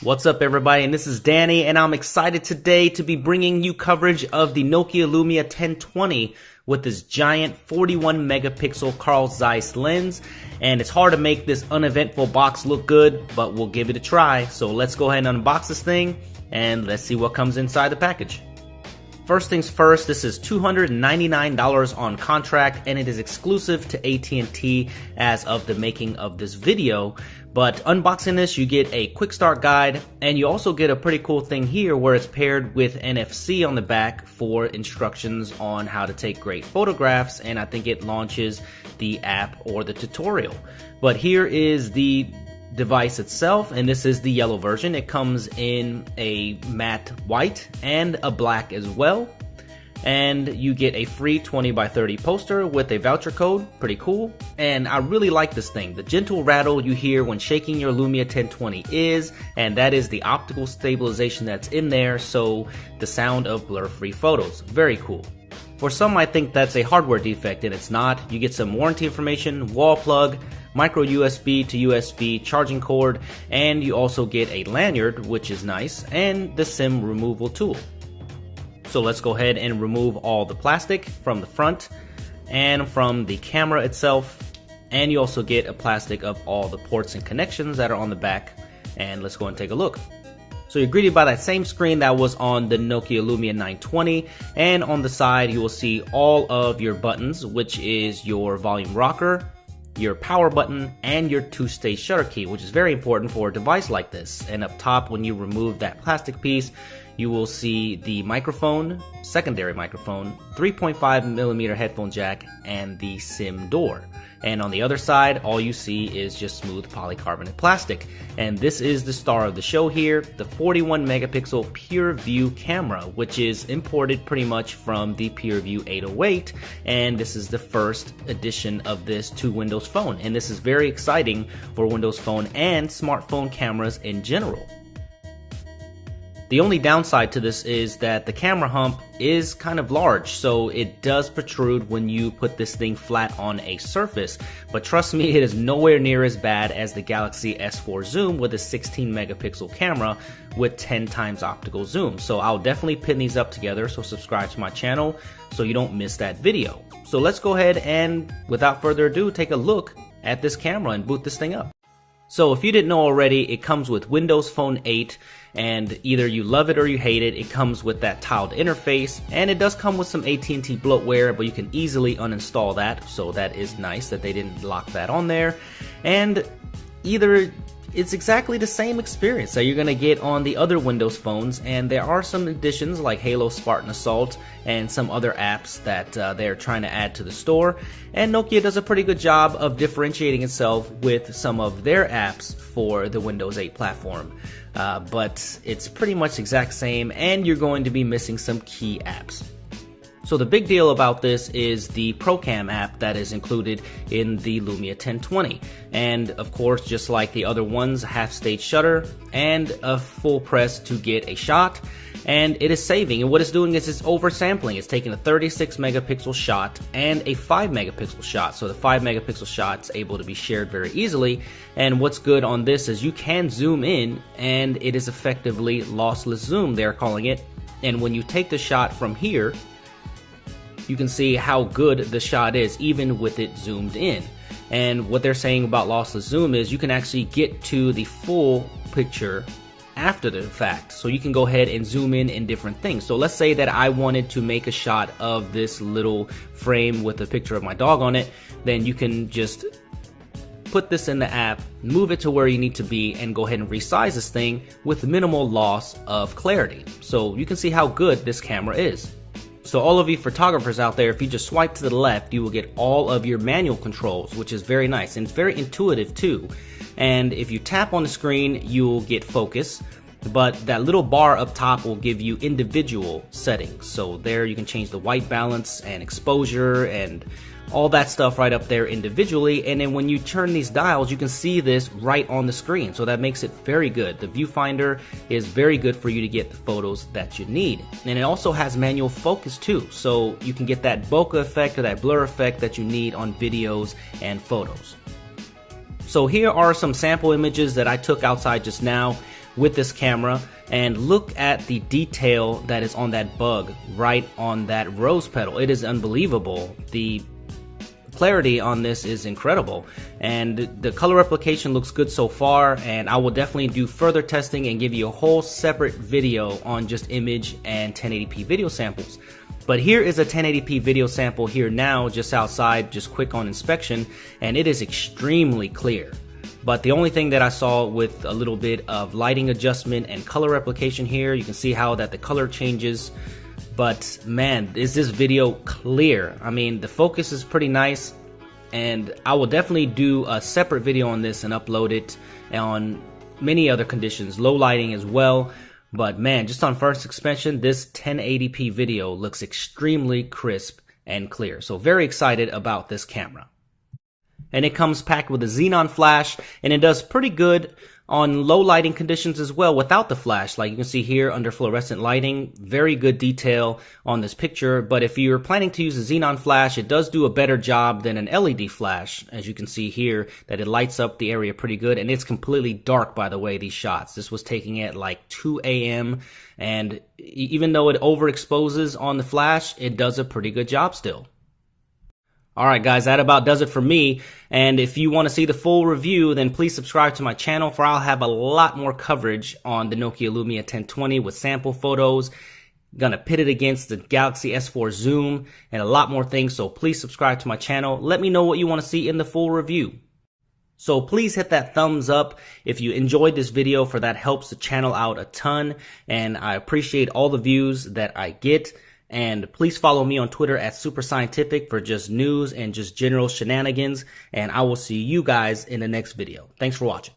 What's up everybody, and this is Danny, and I'm excited today to be bringing you coverage of the Nokia Lumia 1020 with this giant 41 megapixel Carl Zeiss lens. And it's hard to make this uneventful box look good, but we'll give it a try. So let's go ahead and unbox this thing and let's see what comes inside the package. First things first, this is $299 on contract, and it is exclusive to AT&T as of the making of this video. But unboxing this, you get a quick start guide, and you also get a pretty cool thing here where it's paired with NFC on the back for instructions on how to take great photographs, and I think it launches the app or the tutorial. But here is the device itself, and this is the yellow version. It comes in a matte white and a black as well, and you get a free 20x30 poster with a voucher code. Pretty cool. And I really like this thing. The gentle rattle you hear when shaking your Lumia 1020 and that is the optical stabilization that's in there, so the sound of blur-free photos. Very cool. For some might think that's a hardware defect, and it's not. You get some warranty information, wall plug, micro USB to USB charging cord, and you also get a lanyard, which is nice, and the SIM removal tool. So let's go ahead and remove all the plastic from the front and from the camera itself, and you also get a plastic of all the ports and connections that are on the back, and let's go and take a look. So you're greeted by that same screen that was on the Nokia Lumia 920, and on the side you will see all of your buttons, which is your volume rocker, your power button, and your two-stage shutter key, which is very important for a device like this. And up top, when you remove that plastic piece, you will see the microphone, secondary microphone, 3.5mm headphone jack, and the SIM door. And on the other side, all you see is just smooth polycarbonate plastic. And this is the star of the show here, the 41 megapixel PureView camera, which is imported pretty much from the PureView 808. And this is the first edition of this to Windows Phone. And this is very exciting for Windows Phone and smartphone cameras in general. The only downside to this is that the camera hump is kind of large, so it does protrude when you put this thing flat on a surface. But trust me, it is nowhere near as bad as the Galaxy S4 Zoom with a 16 megapixel camera with 10 times optical zoom. So I'll definitely pin these up together, so subscribe to my channel so you don't miss that video. So let's go ahead and, without further ado, take a look at this camera and boot this thing up. So if you didn't know already, it comes with Windows Phone 8, and either you love it or you hate it. It comes with that tiled interface, and it does come with some AT&T bloatware, but you can easily uninstall that, so that is nice that they didn't lock that on there. And either it's exactly the same experience that you're going to get on the other Windows phones, and there are some additions like Halo, Spartan Assault, and some other apps that they're trying to add to the store. And Nokia does a pretty good job of differentiating itself with some of their apps for the Windows 8 platform. But it's pretty much exact same, and you're going to be missing some key apps. So the big deal about this is the ProCam app that is included in the Lumia 1020. And of course, just like the other ones, half-stage shutter and a full press to get a shot. And it is saving, and what it's doing is it's oversampling. It's taking a 36 megapixel shot and a 5 megapixel shot. So the 5 megapixel shot is able to be shared very easily. And what's good on this is you can zoom in, and it is effectively lossless zoom, they're calling it. And when you take the shot from here, you can see how good the shot is even with it zoomed in. And what they're saying about lossless zoom is you can actually get to the full picture after the fact. So you can go ahead and zoom in different things. So let's say that I wanted to make a shot of this little frame with a picture of my dog on it, then you can just put this in the app, move it to where you need to be, and go ahead and resize this thing with minimal loss of clarity. So you can see how good this camera is. So all of you photographers out there, if you just swipe to the left, you will get all of your manual controls, which is very nice, and it's very intuitive too. And if you tap on the screen, you'll get focus, but that little bar up top will give you individual settings. So there you can change the white balance and exposure and all that stuff right up there individually. And then when you turn these dials, you can see this right on the screen. So that makes it very good. The viewfinder is very good for you to get the photos that you need. And it also has manual focus too. So you can get that bokeh effect or that blur effect that you need on videos and photos. So here are some sample images that I took outside just now. with this camera, and look at the detail that is on that bug right on that rose petal. It is unbelievable. The clarity on this is incredible, and the color replication looks good so far, and I will definitely do further testing and give you a whole separate video on just image and 1080p video samples. But here is a 1080p video sample here now, just outside, just quick on inspection, and it is extremely clear. But the only thing that I saw with a little bit of lighting adjustment and color replication here, you can see how that the color changes. But man, is this video clear? I mean, the focus is pretty nice, and I will definitely do a separate video on this and upload it on many other conditions, low lighting as well. But man, just on first inspection, this 1080p video looks extremely crisp and clear. So very excited about this camera. And it comes packed with a xenon flash, and it does pretty good on low lighting conditions as well without the flash. Like you can see here under fluorescent lighting, very good detail on this picture. But if you're planning to use a xenon flash, it does do a better job than an LED flash. As you can see here, that it lights up the area pretty good, and it's completely dark, by the way, these shots. This was taking at like 2 a.m. and even though it overexposes on the flash, it does a pretty good job still. Alright guys, that about does it for me, and if you want to see the full review, then please subscribe to my channel, for I'll have a lot more coverage on the Nokia Lumia 1020 with sample photos, gonna pit it against the Galaxy S4 Zoom, and a lot more things, so please subscribe to my channel. Let me know what you want to see in the full review. So please hit that thumbs up if you enjoyed this video, for that helps the channel out a ton, and I appreciate all the views that I get. And please follow me on Twitter at Super Scientific for just news and just general shenanigans. And I will see you guys in the next video. Thanks for watching.